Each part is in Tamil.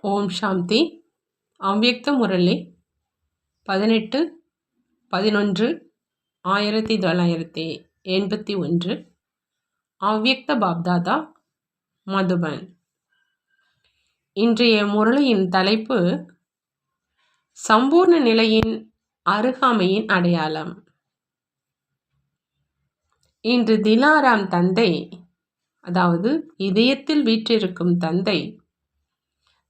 ஓம் சாந்தி. அவ்யக்த முரளி 18/11/1981. அவ்யக்த பாப்தாதா, மதுபன். இன்றைய முரளியின் தலைப்பு சம்பூர்ண நிலையின் அருகாமையின் அடையாளம். இன்று திலாராம் தந்தை, அதாவது இதயத்தில் வீற்றிருக்கும் தந்தை,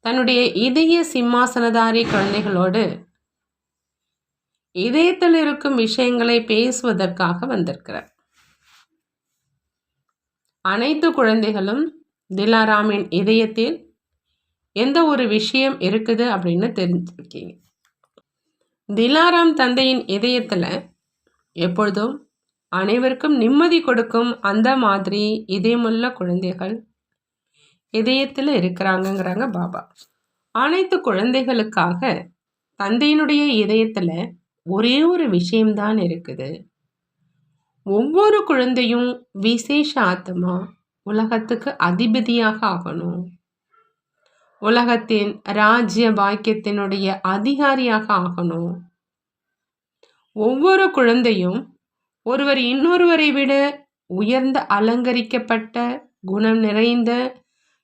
தன்னுடைய இதய சிம்மாசனதாரி குழந்தைகளோடு இதயத்தில் இருக்கும் விஷயங்களை பேசுவதற்காக வந்திருக்கிறார். அனைத்து குழந்தைகளும் திலாராமின் இதயத்தில் எந்த ஒரு விஷயம் இருக்குது அப்படின்னு தெரிஞ்சிருக்கீங்க. திலாராம் தந்தையின் இதயத்துல எப்பொழுதும் அனைவருக்கும் நிம்மதி கொடுக்கும் அந்த மாதிரி இதயமுள்ள குழந்தைகள் இதயத்தில் இருக்கிறாங்கங்கிறாங்க பாபா. அனைத்து குழந்தைகளுக்காக தந்தையினுடைய இதயத்துல ஒரே ஒரு விஷயம்தான் இருக்குது. ஒவ்வொரு குழந்தையும் விசேஷ ஆத்மா உலகத்துக்கு அதிபதியாக ஆகணும், உலகத்தின் ராஜ்ய பாக்கியத்தினுடைய அதிகாரியாக ஆகணும். ஒவ்வொரு குழந்தையும் ஒருவர் இன்னொருவரை விட உயர்ந்த அலங்கரிக்கப்பட்ட குணம் நிறைந்த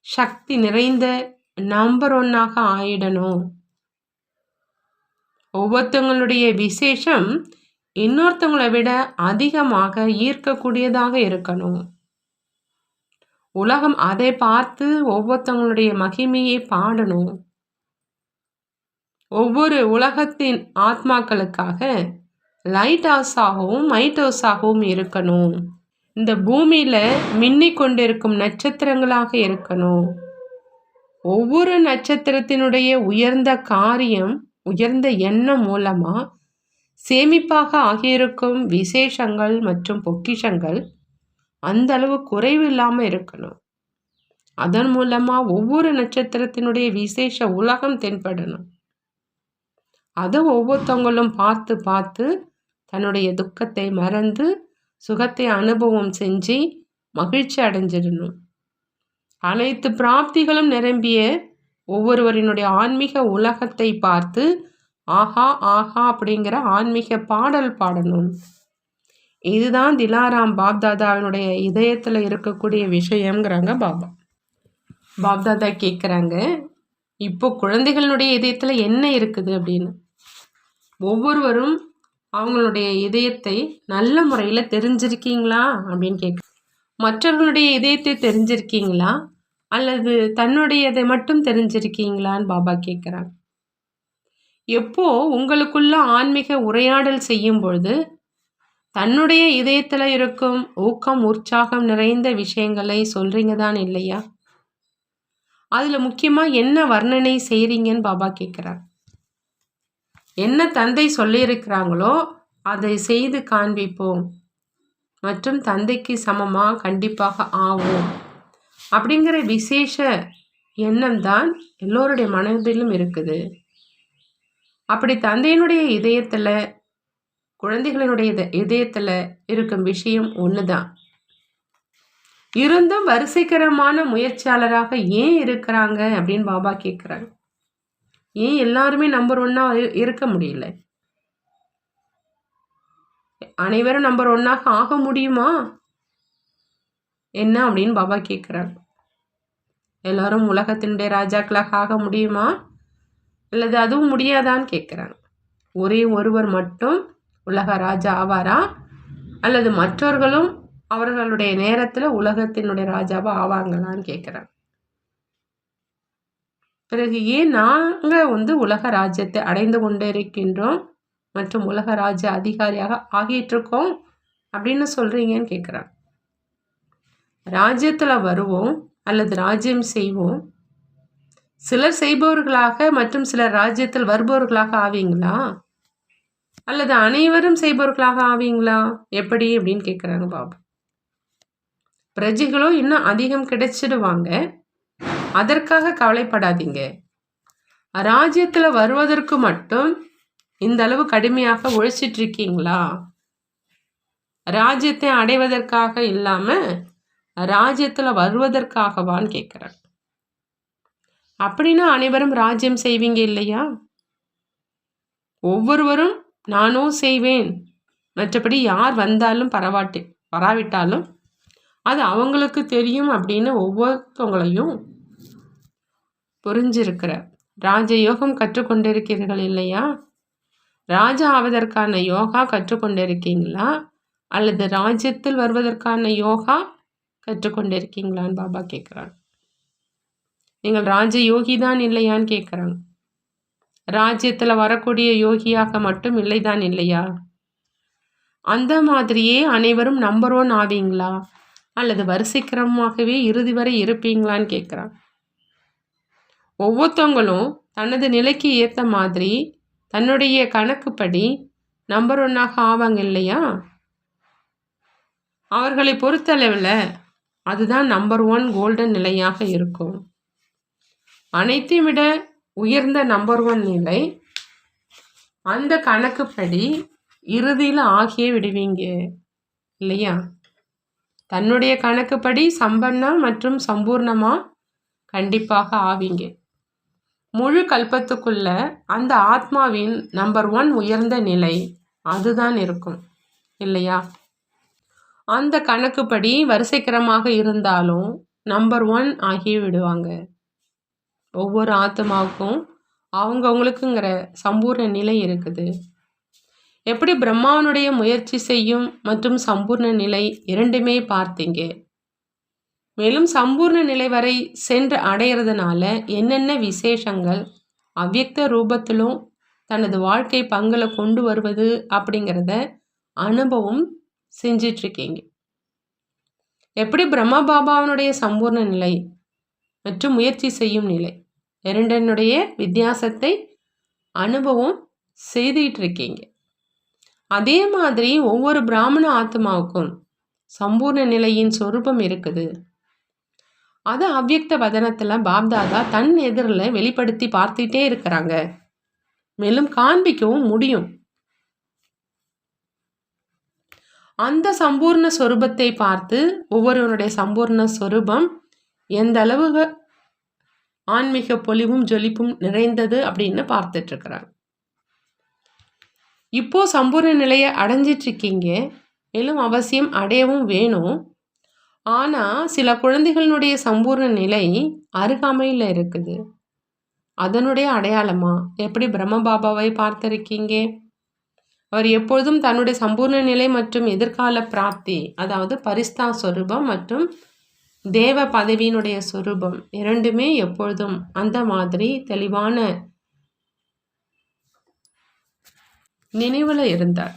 சக்தி நிறைந்த நம்பர் 1ஆக ஆயிடணும். ஒவ்வொருத்தவங்களுடைய விசேஷம் இன்னொருத்தவங்களை விட அதிகமாக ஈர்க்கக்கூடியதாக இருக்கணும். உலகம் அதை பார்த்து ஒவ்வொருத்தவங்களுடைய மகிமையை பாடணும். ஒவ்வொரு உலகத்தின் ஆத்மாக்களுக்காக லைட் ஹவுஸாகவும் மைட் ஹவுஸாகவும் இருக்கணும். இந்த பூமியில மின்னிக் கொண்டிருக்கும் நட்சத்திரங்களாக இருக்கணும். ஒவ்வொரு நட்சத்திரத்தினுடைய உயர்ந்த காரியம், உயர்ந்த எண்ணம் மூலமா சேமிப்பாக ஆகியிருக்கும் விசேஷங்கள் மற்றும் பொக்கிஷங்கள் அந்த அளவு குறைவு இல்லாம இருக்கணும். அதன் மூலமா ஒவ்வொரு நட்சத்திரத்தினுடைய விசேஷ உலகம் தென்படணும். அதை ஒவ்வொருத்தவங்களும் பார்த்து பார்த்து தன்னுடைய துக்கத்தை மறந்து சுகத்தை அனுபவம் செஞ்சு மகிழ்ச்சி அடைஞ்சிடணும். அனைத்து பிராப்திகளும் நிரம்பிய ஒவ்வொருவரினுடைய ஆன்மீக உலகத்தை பார்த்து ஆஹா ஆஹா அப்படிங்கிற ஆன்மீக பாடல் பாடணும். இதுதான் திலாராம் பாப்தாதாவினுடைய இதயத்தில் இருக்கக்கூடிய விஷயம்ங்கிறாங்க பாபா. பாப்தாதா கேட்குறாங்க, இப்போ குழந்தைகளுடைய இதயத்தில் என்ன இருக்குது அப்படின்னு. ஒவ்வொருவரும் அவங்களுடைய இதயத்தை நல்ல முறையில் தெரிஞ்சிருக்கீங்களா அப்படின்னு கேட்க, மற்றவர்களுடைய இதயத்தை தெரிஞ்சிருக்கீங்களா அல்லது தன்னுடையதை மட்டும் தெரிஞ்சிருக்கீங்களான்னு பாபா கேட்குறாங்க. எப்போ உங்களுக்குள்ள ஆன்மீக உரையாடல் செய்யும் பொழுது தன்னுடைய இதயத்தில் இருக்கும் ஊக்கம் உற்சாகம் நிறைந்த விஷயங்களை சொல்றீங்க தான் இல்லையா? அதில் முக்கியமாக என்ன வர்ணனை செய்கிறீங்கன்னு பாபா கேட்குறார். என்ன தந்தை சொல்லியிருக்கிறாங்களோ அதை செய்து காண்பிப்போம் மற்றும் தந்தைக்கு சமமாக கண்டிப்பாக ஆவோம் அப்படிங்கிற விசேஷ எண்ணம் தான் எல்லோருடைய மனதிலும் இருக்குது. அப்படி தந்தையினுடைய இதயத்தில் குழந்தைகளினுடைய இதயத்தில் இருக்கும் விஷயம் ஒன்று தான். இருந்தும் வரிசைக்கரமான முயற்சியாளராக ஏன் இருக்கிறாங்க அப்படின்னு பாபா கேட்குறாங்க. ஏன் எல்லாருமே நம்பர் 1ஆக இருக்க முடியல? அனைவரும் நம்பர் 1ஆக ஆக முடியுமா என்ன அப்படின்னு பாபா கேட்குறாங்க. எல்லாரும் உலகத்தினுடைய ராஜாக்களாக ஆக முடியுமா அல்லது அதுவும் முடியாதான்னு கேட்குறாங்க. ஒரே ஒருவர் மட்டும் உலக ராஜா ஆவாரா அல்லது மற்றவர்களும் அவர்களுடைய நேரத்தில் உலகத்தினுடைய ராஜாவா ஆவாங்களான்னு கேட்குறாங்க. பிறகு ஏன் நாங்கள் உலக ராஜ்யத்தை அடைந்து கொண்டே இருக்கின்றோம் மற்றும் உலக ராஜ்ய அதிகாரியாக ஆகிட்டு இருக்கோம் அப்படின்னு சொல்றீங்கன்னு கேட்குறாங்க. ராஜ்யத்தில் வருவோம் அல்லது ராஜ்யம் செய்வோம். சிலர் செய்பவர்களாக மற்றும் சிலர் ராஜ்யத்தில் வருபவர்களாக ஆவீங்களா அல்லது அனைவரும் செய்பவர்களாக ஆவீங்களா எப்படி அப்படின்னு கேட்குறாங்க பாபா. பிரஜைகளோ இன்னும் அதிகம் கிடைச்சிடுவாங்க, அதற்காக கவலைப்படாதீங்க. ராஜ்யத்தில் வருவதற்கு மட்டும் இந்த அளவு கடுமையாக உழைச்சிட்டு இருக்கீங்களா? ராஜ்யத்தை அடைவதற்காக இல்லாம ராஜ்யத்தில் வருவதற்காகவான்னு கேட்குறாங்க. அப்படின்னா அனைவரும் ராஜ்யம் செய்வீங்க இல்லையா? ஒவ்வொருவரும் நானும் செய்வேன், மற்றபடி யார் வந்தாலும் வராவிட்டாலும் அது அவங்களுக்கு தெரியும் அப்படின்னு ஒவ்வொருத்தவங்களையும் புரிஞ்சிருக்கிற ராஜயோகம் கற்றுக்கொண்டிருக்கிறீர்கள் இல்லையா? ராஜா ஆவதற்கான யோகா கற்றுக்கொண்டிருக்கீங்களா, அல்லது ராஜ்யத்தில் வருவதற்கான யோகா கற்றுக்கொண்டிருக்கீங்களான்னு பாபா கேட்குறாங்க. நீங்கள் ராஜ யோகி தான் இல்லையான்னு கேட்குறாங்க. ராஜ்யத்தில் வரக்கூடிய யோகியாக மட்டும் இல்லைதான் இல்லையா? அந்த மாதிரியே அனைவரும் நம்பர் 1 ஆவீங்களா, அல்லது வரிசைக்கிரமமாகவே இறுதி வரை இருப்பீங்களான்னு கேட்குறாங்க. ஒவ்வொருத்தவங்களும் தனது நிலைக்கு ஏற்ற மாதிரி தன்னுடைய கணக்குப்படி நம்பர் 1ஆக ஆவாங்க இல்லையா? அவர்களை பொறுத்தளவில் அதுதான் நம்பர் 1 கோல்டன் நிலையாக இருக்கும். அனைத்தையும் விட உயர்ந்த நம்பர் 1 நிலை. அந்த கணக்குப்படி இறுதியில் ஆகியே விடுவீங்க இல்லையா? தன்னுடைய கணக்குப்படி சம்பன்னா மற்றும் சம்பூர்ணமா கண்டிப்பாக ஆவீங்க. முழு கல்பத்துக்குள்ள அந்த ஆத்மாவின் நம்பர் 1 உயர்ந்த நிலை அதுதான் இருக்கும் இல்லையா? அந்த கணக்குப்படி வரிசைக்கிரமாக இருந்தாலும் நம்பர் 1 ஆகி விடுவாங்க. ஒவ்வொரு ஆத்மாவுக்கும் அவங்கவுங்களுக்குங்கிற சம்பூர்ண நிலை இருக்குது. எப்படி பிரம்மாவனுடைய முயற்சி செய்யும் மற்றும் சம்பூர்ண நிலை இரண்டுமே பார்த்தீங்க. மேலும் சம்பூர்ண நிலை வரை சென்று அடையிறதுனால என்னென்ன விசேஷங்கள் அவ்யக்த ரூபத்திலும் தனது வாழ்க்கை பங்குல கொண்டு வருவது அப்படிங்கிறத அனுபவம் செஞ்சிட்ருக்கீங்க. எப்படி பிரம்மா பாபாவனுடைய சம்பூர்ண நிலை மற்றும் முயற்சி செய்யும் நிலை இரண்டனுடைய வித்தியாசத்தை அனுபவம் செய்துட்டு இருக்கீங்க. அதே மாதிரி ஒவ்வொரு பிராமண ஆத்மாவுக்கும் சம்பூர்ண நிலையின் சொரூபம் இருக்குது. அதை அவ்யக்த வதனத்தில் பாப்தாதா தன் எதிரில் வெளிப்படுத்தி பார்த்துட்டே இருக்கிறாங்க. மேலும் காண்பிக்கவும் முடியும். அந்த சம்பூர்ண சொரூபத்தை பார்த்து ஒவ்வொருவருடைய சம்பூர்ண சொரூபம் எந்த அளவு ஆன்மீக பொலிவும் ஜொலிப்பும் நிறைந்தது அப்படின்னு பார்த்துட்டு இருக்கிறாங்க. இப்போ சம்பூர்ண நிலையை அடைஞ்சிட்ருக்கீங்க. மேலும் அவசியம் அடையவும் வேணும். ஆனால் சில குழந்தைகளினுடைய சம்பூர்ண நிலை அருகாமையில் இருக்குது. அதனுடைய அடையாளமா எப்படி பிரம்ம பாபாவை பார்த்திருக்கீங்க? அவர் எப்பொழுதும் தன்னுடைய சம்பூர்ண நிலை மற்றும் எதிர்கால பிராப்தி, அதாவது பரிஸ்தா சொரூபம் மற்றும் தேவ பதவியினுடைய சொரூபம் இரண்டுமே எப்பொழுதும் அந்த மாதிரி தெளிவான நினைவில் இருந்தார்.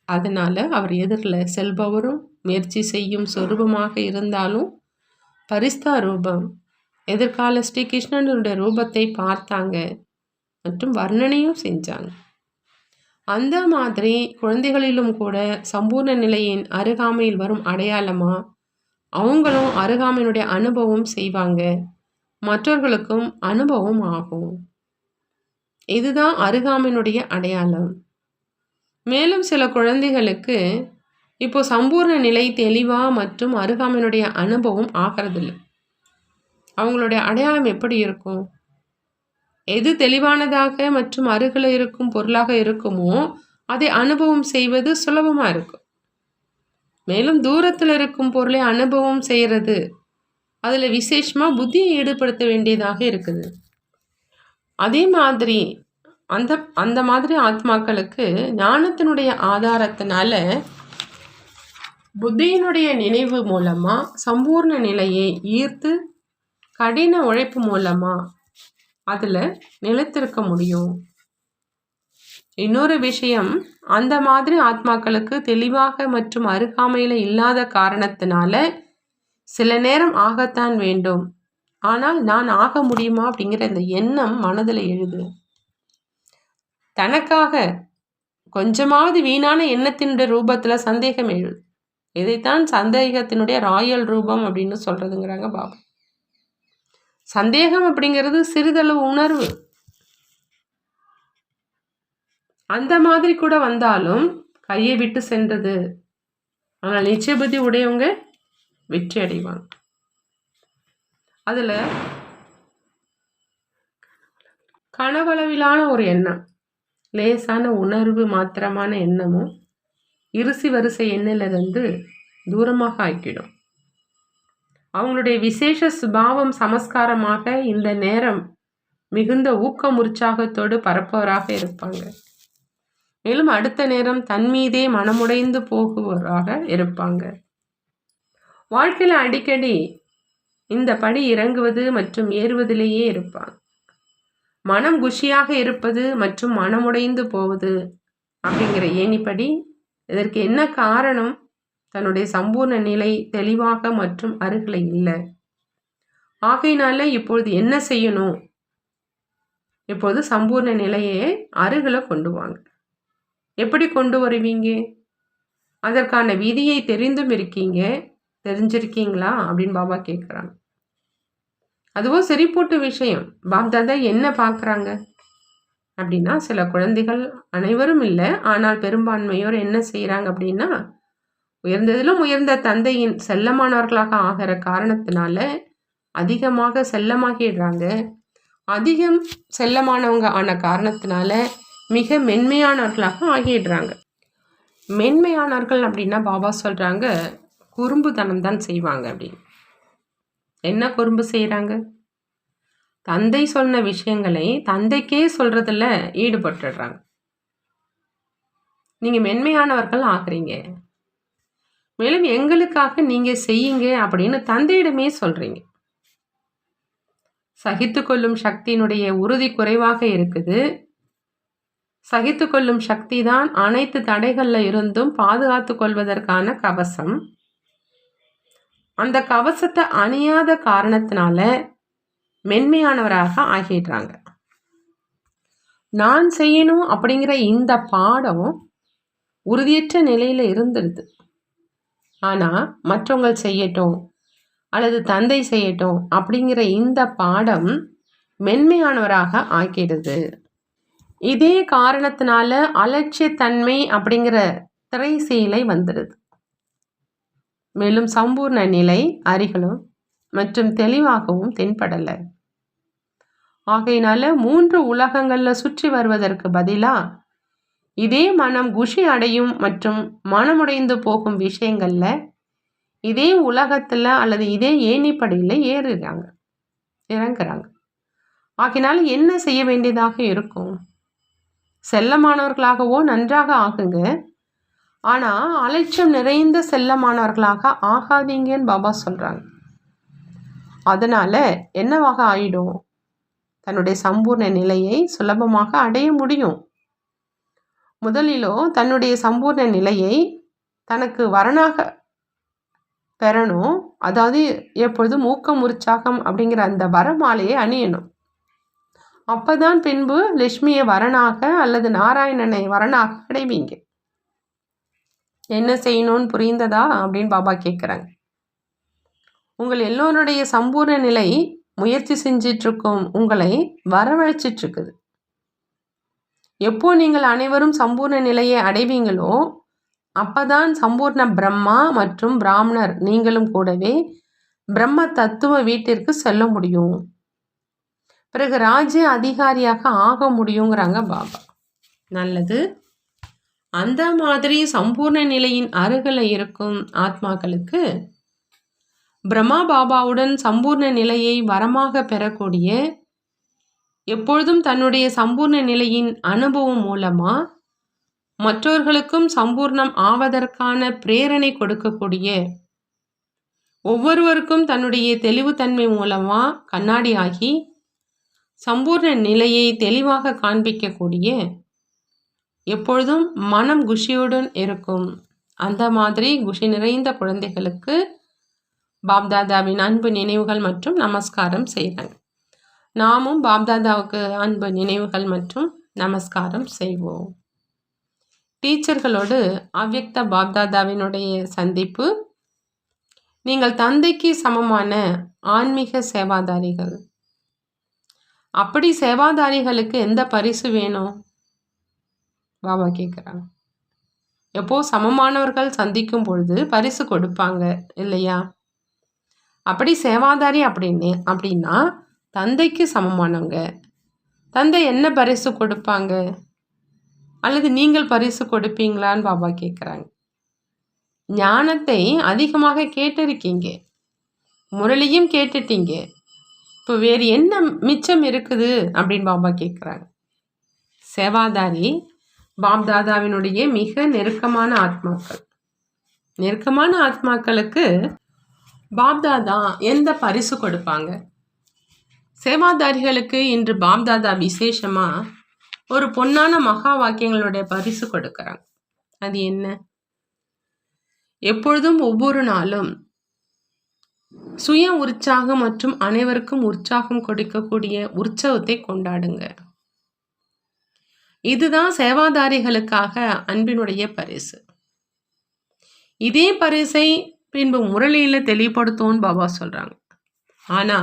அதனால் அவர் எதிரில் செல்பவரும் முயற்சி செய்யும் சொரூபமாக இருந்தாலும் பரிஸ்தா ரூபம் எதிர்கால ஸ்ரீ கிருஷ்ணனுடைய ரூபத்தை பார்த்தாங்க மற்றும் வர்ணனையும் செஞ்சாங்க. அந்த மாதிரி குழந்தைகளிலும் கூட சம்பூர்ண நிலையின் அருகாமையில் வரும் அடையாளமா அவங்களும் அருகாமையினுடைய அனுபவம் செய்வாங்க, மற்றவர்களுக்கும் அனுபவம் ஆகும். இதுதான் அருகாமையினுடைய அடையாளம். மேலும் சில குழந்தைகளுக்கு இப்போ சம்பூர்ண நிலை தெளிவாக மற்றும் அருகாமையினுடைய அனுபவம் ஆகிறதில்லை. அவங்களுடைய அடையாளம் எப்படி இருக்கும்? எது தெளிவானதாக மற்றும் அருகில் இருக்கும் பொருளாக இருக்குமோ அதை அனுபவம் செய்வது சுலபமாக இருக்கும். மேலும் தூரத்தில் இருக்கும் பொருளை அனுபவம் செய்கிறது அதில் விசேஷமாக புத்தியை ஈடுபடுத்த வேண்டியதாக இருக்குது. அதே மாதிரி அந்த மாதிரி ஆத்மாக்களுக்கு ஞானத்தினுடைய ஆதாரத்தினால புத்தியினுடைய நினைவு மூலமாக சம்பூர்ண நிலையை ஈர்த்து கடின உழைப்பு மூலமாக அதில் நிலைத்திருக்க முடியும். இன்னொரு விஷயம், அந்த மாதிரி ஆத்மாக்களுக்கு தெளிவாக மற்றும் அருகாமையில் இல்லாத காரணத்தினால சில நேரம் ஆகத்தான் வேண்டும், ஆனால் நான் ஆக முடியுமா அப்படிங்கிற இந்த எண்ணம் மனதில் எழுது. தனக்காக கொஞ்சமாவது வீணான எண்ணத்தினுடைய ரூபத்தில் சந்தேகம் எழுது. இதைத்தான் சந்தேகத்தினுடைய ராயல் ரூபம் அப்படின்னு சொல்கிறதுங்கிறாங்க பாபா. சந்தேகம் அப்படிங்கிறது சிறிதளவு உணர்வு. அந்த மாதிரி கூட வந்தாலும் கையை விட்டு சென்றது. ஆனால் நிச்சய புத்தி உடையவங்க வெற்றி அடைவாங்க. அதில் கனவளவிலான ஒரு எண்ணம், லேசான உணர்வு மாத்திரமான எண்ணமும் இறுசி வரிசை எண்ணிலிருந்து தூரமாக ஆக்கிடும். அவங்களுடைய விசேஷ சுபாவம் சமஸ்காரமாக இந்த நேரம் மிகுந்த ஊக்கம் உற்சாகத்தோடு பரப்பவராக இருப்பாங்க. மேலும் அடுத்த நேரம் தன்மீதே மனமுடைந்து போகுவராக இருப்பாங்க. வாழ்க்கையில் அடிக்கடி இந்த படி இறங்குவது மற்றும் ஏறுவதிலேயே இருப்பாங்க. மனம் குஷியாக இருப்பது மற்றும் மனமுடைந்து போவது அப்படிங்கிற ஏணிப்படி. இதற்கு என்ன காரணம்? தன்னுடைய சம்பூர்ண நிலை தெளிவாக மற்றும் அருகில் இல்லை. ஆகையினால இப்பொழுது என்ன செய்யணும்? இப்போது சம்பூர்ண நிலையை அருகில் கொண்டு வாங்க. எப்படி கொண்டு வருவீங்க? அதற்கான விதியை தெரிஞ்சிருக்கீங்களா அப்படின்னு பாபா கேட்குறாங்க. அதுவும் சிரிப்பூட்டு விஷயம். பாப்தாதா என்ன பார்க்குறாங்க அப்படின்னா, சில குழந்தைகள், அனைவரும் இல்லை, ஆனால் பெரும்பான்மையோர் என்ன செய்கிறாங்க அப்படின்னா, உயர்ந்ததிலும் உயர்ந்த தந்தையின் செல்லமானவர்களாக ஆகிற காரணத்தினால அதிகமாக செல்லமாகிடுறாங்க. அதிகம் செல்லமானவங்க ஆன காரணத்தினால மிக மென்மையானவர்களாக ஆகிடுறாங்க. மென்மையானவர்கள் அப்படின்னா பாபா சொல்கிறாங்க, குறும்புத்தனம் தான் செய்வாங்க அப்படின்னு. என்ன குறும்பு செய்கிறாங்க? தந்தை சொன்ன விஷயங்களை தந்தைக்கே சொல்கிறதில் ஈடுபட்டுடுறாங்க. நீங்கள் மென்மையானவர்கள் ஆகுறீங்க, மேலும் எங்களுக்காக நீங்கள் செய்யுங்க அப்படின்னு தந்தையிடமே சொல்கிறீங்க. சகித்து கொள்ளும் சக்தியினுடைய உறுதி குறைவாக இருக்குது. சகித்து கொள்ளும் சக்தி தான் அனைத்து தடைகளில் இருந்தும் பாதுகாத்து கொள்வதற்கான கவசம். அந்த கவசத்தை அணியாத காரணத்தினால மென்மையானவராக ஆகிடுறாங்க. நான் செய்யணும் அப்படிங்கிற இந்த பாடம் உறுதியற்ற நிலையில் இருந்துடுது. ஆனால் மற்றவங்க செய்யட்டும் அல்லது தந்தை செய்யட்டும் அப்படிங்கிற இந்த பாடம் மென்மையானவராக ஆக்கிடுது. இதே காரணத்தினால அலட்சியத்தன்மை அப்படிங்கிற திரைசீலை வந்துடுது. மேலும் சம்பூர்ண நிலை அருகிலும் மற்றும் தெளிவாகவும் தென்படலை. ஆகையினால 3 உலகங்களில் சுற்றி வருவதற்கு பதிலாக இதே மனம் குஷி அடையும் மற்றும் மனமுடைந்து போகும் விஷயங்களில் இதே உலகத்தில் அல்லது இதே ஏணிப்படியில் இறங்குறாங்க. ஆகையினால என்ன செய்ய வேண்டியதாக இருக்கும்? செல்லமானவர்களாகவோ நன்றாக ஆகுங்க, ஆனால் அலட்சியம் நிறைந்த செல்லமானவர்களாக ஆகாதீங்கன்னு பாபா சொல்கிறாங்க. அதனால் என்னவாக ஆயிடும்? தன்னுடைய சம்பூர்ண நிலையை சுலபமாக அடைய முடியும். முதலிலோ தன்னுடைய சம்பூர்ண நிலையை தனக்கு வரனாக பெறணும். அதாவது எப்பொழுதும் ஊக்கம் உற்சாகம் அப்படிங்கிற அந்த வரமாலையை அணியணும். அப்போதான் பின்பு லட்சுமியை வரனாக அல்லது நாராயணனை வரனாக அடைவீங்க. என்ன செய்யணும்னு புரிந்ததா அப்படின்னு பாபா கேட்குறாங்க. உங்கள் எல்லோருடைய சம்பூர்ண நிலை முயற்சி செஞ்சிட்ருக்கும் உங்களை வரவழைச்சிட்ருக்குது. எப்போ நீங்கள் அனைவரும் சம்பூர்ண நிலையை அடைவீங்களோ அப்போதான் சம்பூர்ண பிரம்மா மற்றும் பிராமணர் நீங்களும் கூடவே பிரம்ம தத்துவ வீட்டிற்கு செல்ல முடியும். பிறகு ராஜ்ய அதிகாரியாக ஆக முடியுங்கிறாங்க பாபா. நல்லது. அந்த மாதிரி சம்பூர்ண நிலையின் அருகில் இருக்கும் ஆத்மாக்களுக்கு பிரம்மா பாபாவுடன் சம்பூர்ண நிலையை வரமாக பெறக்கூடிய, எப்பொழுதும் தன்னுடைய சம்பூர்ண நிலையின் அனுபவம் மூலமாக மற்றவர்களுக்கும் சம்பூர்ணம் ஆவதற்கான பிரேரணை கொடுக்கக்கூடிய, ஒவ்வொருவருக்கும் தன்னுடைய தெளிவுத்தன்மை மூலமாக கண்ணாடியாகி சம்பூர்ண நிலையை தெளிவாக காண்பிக்கக்கூடிய, எப்பொழுதும் மனம் குஷியுடன் இருக்கும் அந்த மாதிரி குஷி நிறைந்த குழந்தைகளுக்கு பாப்தாதாவின் அன்பு நினைவுகள் மற்றும் நமஸ்காரம் செய்கிறாங்க. நாமும் பாப்தாதாவுக்கு அன்பு நினைவுகள் மற்றும் நமஸ்காரம் செய்வோம். டீச்சர்களோடு அவ்யக்த பாப்தாதாவினுடைய சந்திப்பு. நீங்கள் தந்தைக்கு சமமான ஆன்மீக சேவாதாரிகள். அப்படி சேவாதாரிகளுக்கு எந்த பரிசு வேணும்? பாபா கேட்குறாங்க. எப்போ சமமானவர்கள் சந்திக்கும் பொழுது பரிசு கொடுப்பாங்க இல்லையா? அப்படி சேவாதாரி அப்படின்னா தந்தைக்கு சமமானவங்க, தந்தை என்ன பரிசு கொடுப்பாங்க? அல்லது நீங்கள் பரிசு கொடுப்பீங்களான்னு பாபா கேட்குறாங்க. ஞானத்தை அதிகமாக கேட்டிருக்கீங்க, முரளியும் கேட்டுட்டீங்க. இப்போ வேறு என்ன மிச்சம் இருக்குது அப்படின்னு பாபா கேட்குறாங்க. சேவாதாரி பாப்தாதாவினுடைய மிக நெருக்கமான ஆத்மாக்கள். நெருக்கமான ஆத்மாக்களுக்கு பாப்தாதா எந்த பரிசு கொடுப்பாங்க? சேவாதாரிகளுக்கு இன்று பாப்தாதா விசேஷமா ஒரு பொன்னான மகா வாக்கியங்களுடைய பரிசு கொடுக்குறாங்க. அது என்ன? எப்பொழுதும் ஒவ்வொரு நாளும் சுய உற்சாகம் மற்றும் அனைவருக்கும் உற்சாகம் கொடுக்கக்கூடிய உற்சவத்தை கொண்டாடுங்க. இதுதான் சேவாதாரிகளுக்காக அன்பினுடைய பரிசு. இதே பரிசை பின்பு முரளியில தெளிவுபடுத்தும்னு பாபா சொல்றாங்க. ஆனா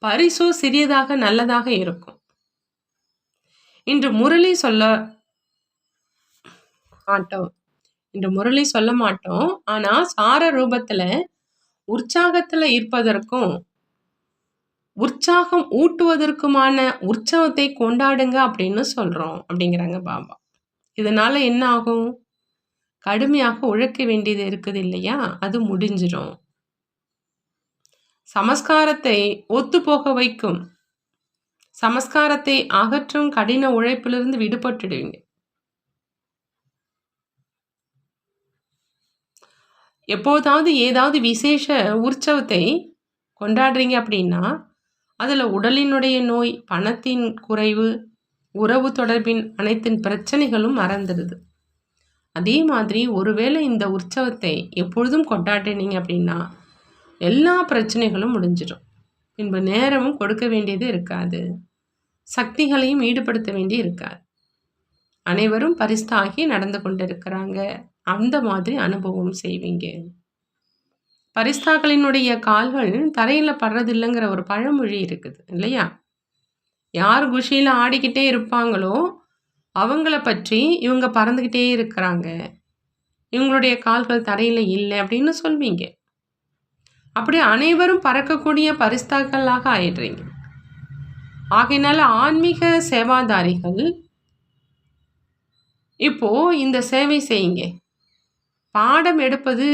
பரிசு சிறியதாக நல்லதாக இருக்கும். இன்று முரளி சொல்ல மாட்டோம். ஆனா சார ரூபத்துல உற்சாகத்துல இருப்பதற்கும் உற்சாகம் ஊட்டுவதற்குமான உற்சவத்தை கொண்டாடுங்க அப்படின்னு சொல்றோம் அப்படிங்கிறாங்க பாபா. இதனால என்ன ஆகும்? கடுமையாக உழைக்க வேண்டியது இருக்குது இல்லையா, அது முடிஞ்சிடும். சமஸ்காரத்தை ஒத்து போக வைக்கும், சமஸ்காரத்தை அகற்றும் கடின உழைப்பிலிருந்து விடுபட்டுடுவீங்க. எப்போதாவது ஏதாவது விசேஷ உற்சவத்தை கொண்டாடுறீங்க அப்படின்னா அதில் உடலினுடைய நோய், பணத்தின் குறைவு, உறவு தொடர்பின் அனைத்தின் பிரச்சனைகளும் மறந்துடுது. அதே மாதிரி ஒருவேளை இந்த உற்சவத்தை எப்பொழுதும் கொண்டாடினீங்க அப்படின்னா எல்லா பிரச்சனைகளும் முடிஞ்சிடும். பின்பு நேரமும் கொடுக்க வேண்டியது இருக்காது, சக்திகளையும் ஈடுபடுத்த வேண்டி இருக்காது. அனைவரும் பரிஸ்தாகி நடந்து கொண்டிருக்கிறாங்க. அந்த மாதிரி அனுபவம் செய்வீங்க. பரிஸ்தாக்களினுடைய கால்கள் தரையில் படுறதில்லைங்கிற ஒரு பழமொழி இருக்குது இல்லையா? யார் குஷியில் ஆடிக்கிட்டே இருப்பாங்களோ அவங்கள பற்றி இவங்க பறந்துக்கிட்டே இருக்கிறாங்க, இவங்களுடைய கால்கள் தரையில் இல்லை அப்படின்னு சொல்வீங்க. அப்படி அனைவரும் பறக்கக்கூடிய பரிஸ்தாக்களாக ஆயிடுறீங்க. ஆகையினால ஆன்மீக சேவாதாரிகள் இப்போ இந்த சேவை செய்யுங்க. பாடம் எடுப்பது,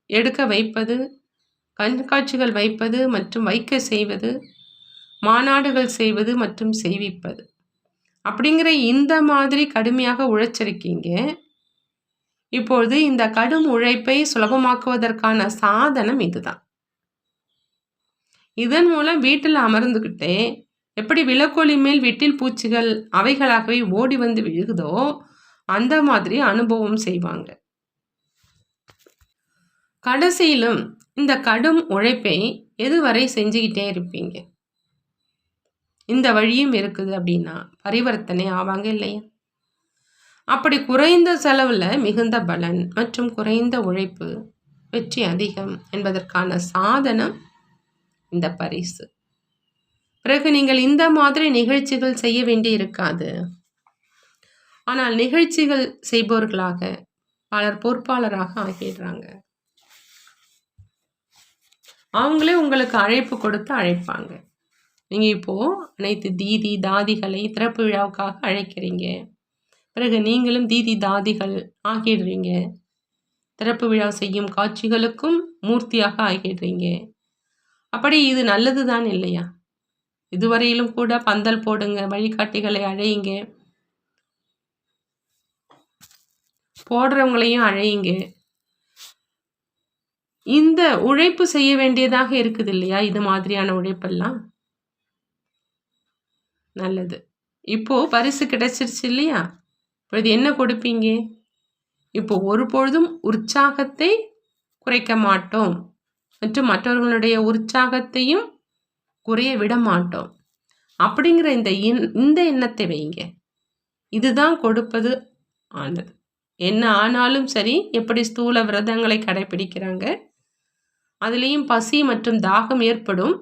எடுக்க வைப்பது, கண்காட்சிகள் வைப்பது மற்றும் வைக்க செய்வது, மாநாடுகள் செய்வது மற்றும் செய்விப்பது அப்படிங்கிற இந்த மாதிரி கடுமையாக உழைச்சிருக்கீங்க. இப்பொழுது இந்த கடும் உழைப்பை சுலபமாக்குவதற்கான சாதனம் இதுதான். இதன் மூலம் வீட்டில் அமர்ந்துக்கிட்டே எப்படி விளக்கொலி மேல் வீட்டில் பூச்சிகள் அவைகளாகவே ஓடி வந்து விழுகுதோ அந்த மாதிரி அனுபவம் செய்வாங்க. கடைசியிலும் இந்த கடும் உழைப்பை எதுவரை செஞ்சுக்கிட்டே இருப்பீங்க? இந்த வழியும் இருக்குது அப்படின்னா பரிவர்த்தனை ஆவாங்க இல்லையா? அப்படி குறைந்த செலவில் மிகுந்த பலன் மற்றும் குறைந்த உழைப்பு வெற்றி அதிகம் என்பதற்கான சாதனம் இந்த பரிசு. பிறகு நீங்கள் இந்த மாதிரி நிகழ்ச்சிகள் செய்ய வேண்டி இருக்காது. ஆனால் நிகழ்ச்சிகள் செய்பவர்களாக பலர் பொறுப்பாளராக ஆகிடுறாங்க. அவங்களே உங்களுக்கு அழைப்பு கொடுத்து அழைப்பாங்க. நீங்கள் இப்போது அனைத்து தீதி தாதிகளை திறப்பு விழாவுக்காக அழைக்கிறீங்க. பிறகு நீங்களும் தீதி தாதிகள் ஆகிடுறீங்க. திறப்பு விழா செய்யும் காட்சிகளுக்கும் மூர்த்தியாக ஆகிடுறீங்க. அப்படி இது நல்லது தான் இல்லையா? இதுவரையிலும் கூட பந்தல் போடுங்க, வழிகாட்டிகளை அழையுங்க, போடுறவங்களையும் அழையுங்க. இந்த உழைப்பு செய்ய வேண்டியதாக இருக்குது இல்லையா? இது மாதிரியான உழைப்பெல்லாம் நல்லது. இப்போ பரிசு கிடைச்சிருச்சு இல்லையா? இப்பொழுது என்ன கொடுப்பீங்க? இப்போ ஒரு பொழுதும் உற்சாகத்தை குறைக்க மாட்டோம் மற்றும் மற்றவர்களுடைய உற்சாகத்தையும் குறைய விட மாட்டோம் அப்படிங்கிற இந்த எண்ணத்தை வைங்க. இதுதான் கொடுப்பது ஆனது. என்ன ஆனாலும் சரி, எப்படி ஸ்தூல விரதங்களை கடைபிடிக்கிறாங்க, அதுலேயும் பசி மற்றும் தாகம் ஏற்படும்.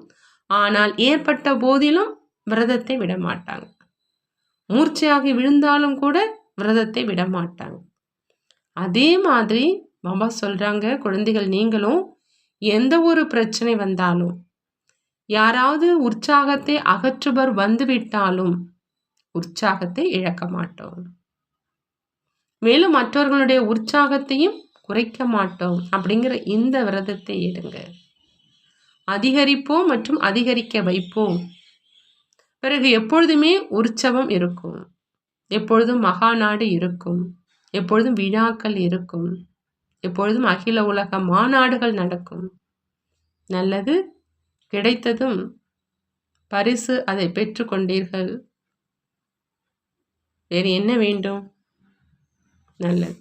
ஆனால் ஏற்பட்ட போதிலும் விரதத்தை விட மாட்டாங்க. மூர்ச்சையாகி விழுந்தாலும் கூட விரதத்தை விட மாட்டாங்க. அதே மாதிரி பாபா சொல்கிறாங்க, குழந்தைகள் நீங்களும் எந்த ஒரு பிரச்சனை வந்தாலும், யாராவது உற்சாகத்தை அகற்றுபவர் வந்துவிட்டாலும் உற்சாகத்தை இழக்க மாட்டோம். மேலும் மற்றவர்களுடைய உற்சாகத்தையும் குறைக்க மாட்டோம் அப்படிங்கிற இந்த விரதத்தை எடுங்க. அதிகரிப்போம் மற்றும் அதிகரிக்க வைப்போம். பிறகு எப்பொழுதுமே உற்சவம் இருக்கும், எப்பொழுதும் மகாநாடு இருக்கும், எப்பொழுதும் விழாக்கள் இருக்கும், எப்பொழுதும் அகில உலக மாநாடுகள் நடக்கும். நல்லது, கிடைத்ததும் பரிசு அதை பெற்றுக்கொண்டீர்கள். வேறு என்ன வேண்டும்? நல்லது.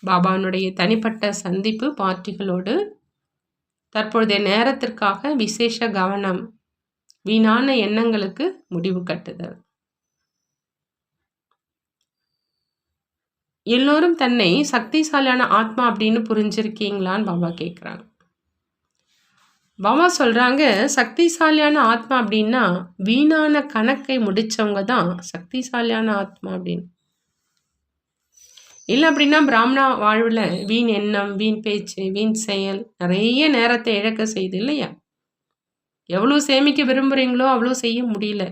பாபானுடைய தனிப்பட்ட சந்திப்பு பார்ட்டிகளோடு தற்பொழுதைய நேரத்திற்காக விசேஷ கவனம், வீணான எண்ணங்களுக்கு முடிவு கட்டுதல். எல்லோரும் தன்னை சக்திசாலியான ஆத்மா அப்படின்னு புரிஞ்சிருக்கீங்களான்னு பாபா கேட்குறாங்க. பாபா சொல்றாங்க, சக்திசாலியான ஆத்மா அப்படின்னா வீணான கணக்கை முடிச்சவங்க தான் சக்திசாலியான ஆத்மா அப்படின்னு. இல்லை அப்படின்னா பிராமணா வாழ்வில் வீண் எண்ணம், வீண் பேச்சு, வீண் செயல் நிறைய நேரத்தை இழக்க செய்யுது இல்லையா? எவ்வளோ சேமிக்க விரும்புகிறீங்களோ அவ்வளோ செய்ய முடியல.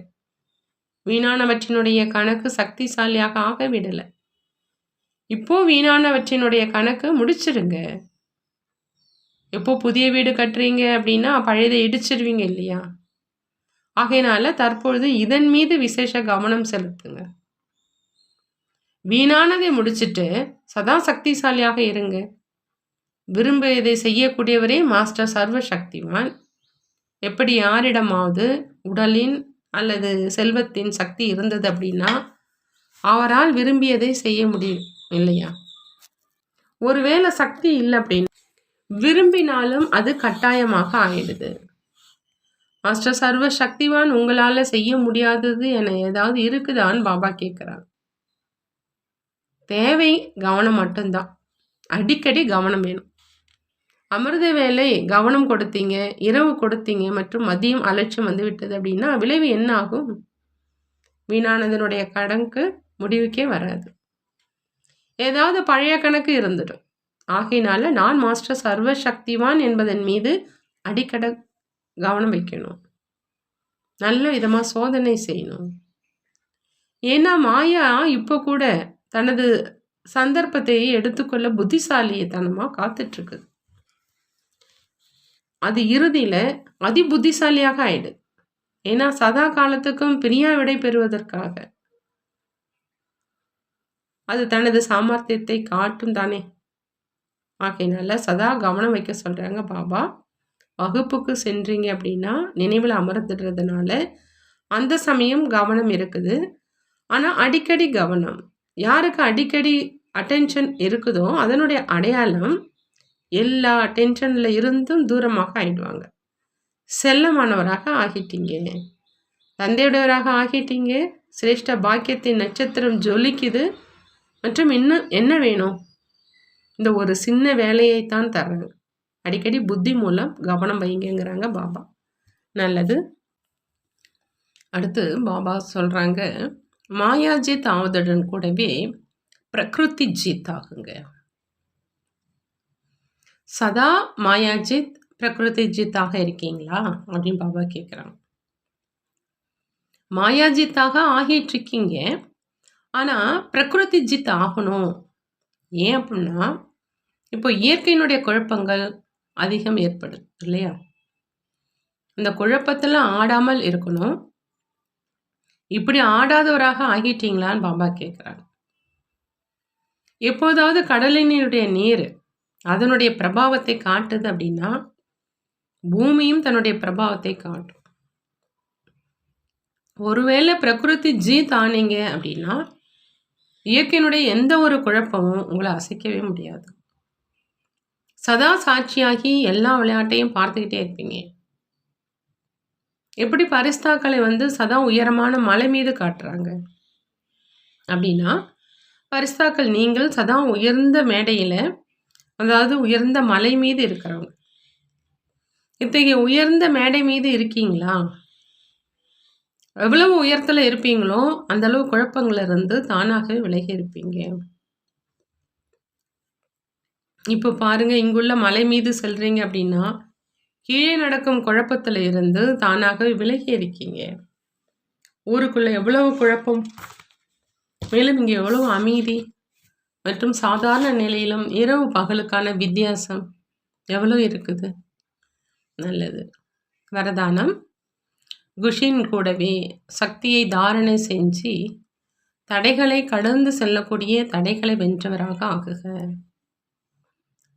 வீணானவற்றினுடைய கணக்கு சக்திசாலியாக ஆக விடலை. இப்போ வீணானவற்றினுடைய கணக்கு முடிச்சிடுங்க. எப்போ புதிய வீடு கட்டுறீங்க அப்படின்னா பழையதை இடிச்சிடுவீங்க இல்லையா? ஆகையினால தற்பொழுது இதன் மீது விசேஷ கவனம் செலுத்துங்க. வீணானதை முடிச்சுட்டு சதா சக்திசாலியாக இருங்க. விரும்பியதை செய்யக்கூடியவரே மாஸ்டர் சர்வ சக்திவான். எப்படி யாரிடமாவது உடலின் அல்லது செல்வத்தின் சக்தி இருந்தது அப்படின்னா அவரால் விரும்பியதை செய்ய முடியும் இல்லையா? ஒருவேளை சக்தி இல்லை அப்படின்னு விரும்பினாலும் அது கட்டாயமாக ஆயிடுது. மாஸ்டர் சர்வ சக்திவான் உங்களால் செய்ய முடியாதது என ஏதாவது இருக்குதான்னு பாபா கேட்குறாங்க. தேவை கவனம் மட்டும்தான். அடிக்கடி கவனம் வேணும். அமிர்த வேலை கவனம் கொடுத்தீங்க, இரவு கொடுத்தீங்க மற்றும் மதியம் அலட்சியம் வந்து விட்டது அப்படின்னா விளைவு என்ன ஆகும்? வீணானதனுடைய கணக்கு முடிவுக்கே வராது. ஏதாவது பழைய கணக்கு இருந்துடும். ஆகையினால நான் மாஸ்டர் சர்வ சக்திவான் என்பதன் மீது அடிக்கடி கவனம் வைக்கணும். நல்ல விதமாக சோதனை செய்யணும். ஏன்னா மாயா இப்போ கூட தனது சந்தர்ப்பத்தை எடுத்துக்கொள்ள புத்திசாலித்தனமாக காத்துட்ருக்குது. அது இறுதியில் அதி புத்திசாலியாக ஆயிடுது. ஏன்னா சதா காலத்துக்கும் பிரியா விடை பெறுவதற்காக அது தனது சாமர்த்தியத்தை காட்டும் தானே. ஆகையினால சதா கவனம் வைக்க சொல்கிறாங்க பாபா. வகுப்புக்கு சென்றீங்க அப்படின்னா நினைவில் அமர்ந்துடுறதுனால அந்த சமயம் கவனம் இருக்குது. ஆனால் அடிக்கடி கவனம், யாருக்கு அடிக்கடி அட்டென்ஷன் இருக்குதோ அதனுடைய அடையாளம் எல்லா டென்ஷனில் இருந்தும் தூரமாக ஆகிடுவாங்க. செல்லமானவராக ஆகிட்டீங்க, தந்தையுடையவராக ஆகிட்டீங்க. சிரேஷ்ட பாக்கியத்தின் நட்சத்திரம் ஜொலிக்குது. மற்றும் இன்னும் என்ன வேணும்? இந்த ஒரு சின்ன வேலையைத்தான் தர்றாங்க. அடிக்கடி புத்தி மூலம் கவனம் வைங்கிறாங்க பாபா. நல்லது. அடுத்து பாபா சொல்கிறாங்க, மாயாஜித் ஆவதுடன் கூடவே பிரகிருதி ஜீத் ஆகுங்க. சதா மாயாஜித் பிரகிருதி ஜீத்தாக இருக்கீங்களா அப்படின்னு பாபா கேட்குறாங்க. மாயாஜித்தாக ஆகிட்டு இருக்கீங்க, ஆனால் பிரகிருதி ஜித் ஆகணும். ஏன் அப்படின்னா இப்போ இயற்கையினுடைய குழப்பங்கள் அதிகம் ஏற்படுது இல்லையா? இந்த குழப்பத்தில் ஆடாமல் இருக்கணும். இப்படி ஆடாதவராக ஆகிட்டீங்களான்னு பாபா கேட்குறாங்க. எப்போதாவது கடலினுடைய நீர் அதனுடைய பிரபாவத்தை காட்டுது அப்படின்னா பூமியும் தன்னுடைய பிரபாவத்தை காட்டும். ஒருவேளை பிரகிருதி ஜீத் ஆனீங்க அப்படின்னா இயற்கையினுடைய எந்த ஒரு குழப்பமும் உங்களை அசைக்கவே முடியாது. சதா சாட்சியாகி எல்லா விளையாட்டையும் பார்த்துக்கிட்டே இருப்பீங்க. எப்படி பரிஸ்தாக்களை சதா உயரமான மலை மீது காட்டுறாங்க அப்படின்னா பரிஸ்தாக்கள் நீங்கள் சதா உயர்ந்த மேடையில், அதாவது உயர்ந்த மலை மீது இருக்கிறவங்க. இத்தகைய உயர்ந்த மேடை மீது இருக்கீங்களா? எவ்வளவு உயரத்தில் இருப்பீங்களோ அந்த அளவு குழப்பங்களிலிருந்து தானாகவே விலகி இருப்பீங்க. இப்போ பாருங்க, இங்குள்ள மலை மீது செல்றீங்க அப்படின்னா கீழே நடக்கும் குழப்பத்தில் இருந்து தானாகவே விலகி இருக்கீங்க. ஊருக்குள்ள எவ்வளவு குழப்பம், மேலும் இங்கே எவ்வளவு அமைதி மற்றும் சாதாரண நிலையிலும் இரவு பகலுக்கான வித்தியாசம் எவ்வளோ இருக்குது. நல்லது. வரதானம்: குஷின் கூடவே சக்தியை தாரணை செஞ்சு தடைகளை கடந்து செல்லக்கூடிய தடைகளை வென்றவராக ஆகுக.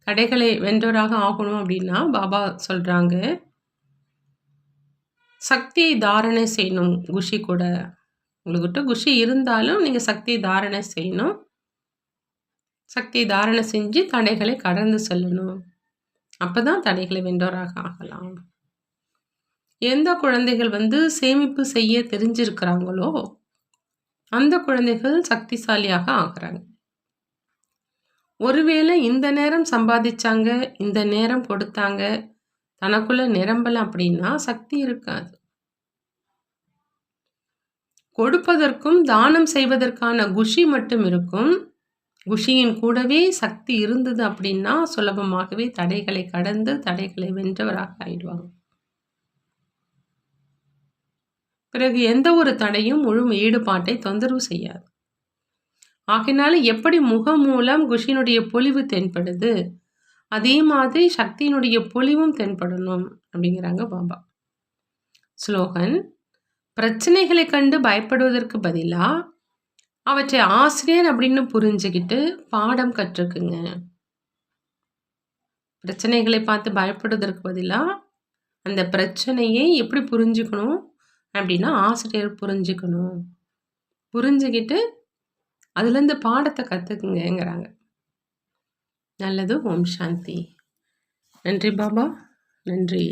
தடைகளை வென்றவராக ஆகணும் அப்படின்னா பாபா சொல்றாங்க, சக்தியை தாரணை செய்யணும். குஷி கூட உங்கள்கிட்ட குஷி இருந்தாலும் நீங்கள் சக்தியை தாரணை செய்யணும். சக்தியை தாரணை செஞ்சு தடைகளை கடந்து செல்லணும். அப்போ தான் தடைகளை வென்றவராக ஆகலாம். எந்த குழந்தைகள் சேமிப்பு செய்ய தெரிஞ்சிருக்கிறாங்களோ அந்த குழந்தைகள் சக்திசாலியாக ஆகிறாங்க. ஒருவேளை இந்த நேரம் சம்பாதிச்சாங்க, இந்த நேரம் கொடுத்தாங்க, தனக்குள்ள நிரம்பல அப்படின்னா சக்தி இருக்காது. கொடுப்பதற்கும் தானம் செய்வதற்கான குஷி மட்டும் இருக்கும். குஷியின் கூடவே சக்தி இருந்தது அப்படின்னா சுலபமாகவே தடைகளை கடந்து தடைகளை வென்றவராக ஆயிடுவாங்க. பிறகு எந்த ஒரு தடையும் முழு ஈடுபாட்டை தொந்தரவு செய்யாது. ஆகினால எப்படி முகம் மூலம் குஷியினுடைய பொலிவு தென்படுது, அதே மாதிரி சக்தியினுடைய பொலிவும் தென்படணும் அப்படிங்கிறாங்க பாபா. ஸ்லோகன்: பிரச்சனைகளை கண்டு பயப்படுவதற்கு பதிலா அவற்றை ஆசிரியர் அப்படின்னு புரிஞ்சுக்கிட்டு பாடம் கற்றுக்குங்க. பிரச்சனைகளை பார்த்து பயப்படுவதற்கு பதிலாக அந்த பிரச்சனையை எப்படி புரிஞ்சுக்கணும் அப்படின்னா ஆசிரியர் புரிஞ்சுக்கணும். புரிஞ்சுக்கிட்டு அதுலேருந்து பாடத்தை கற்றுக்குங்கிறாங்க. நல்லது. ஓம் சாந்தி. நன்றி பாபா. நன்றி.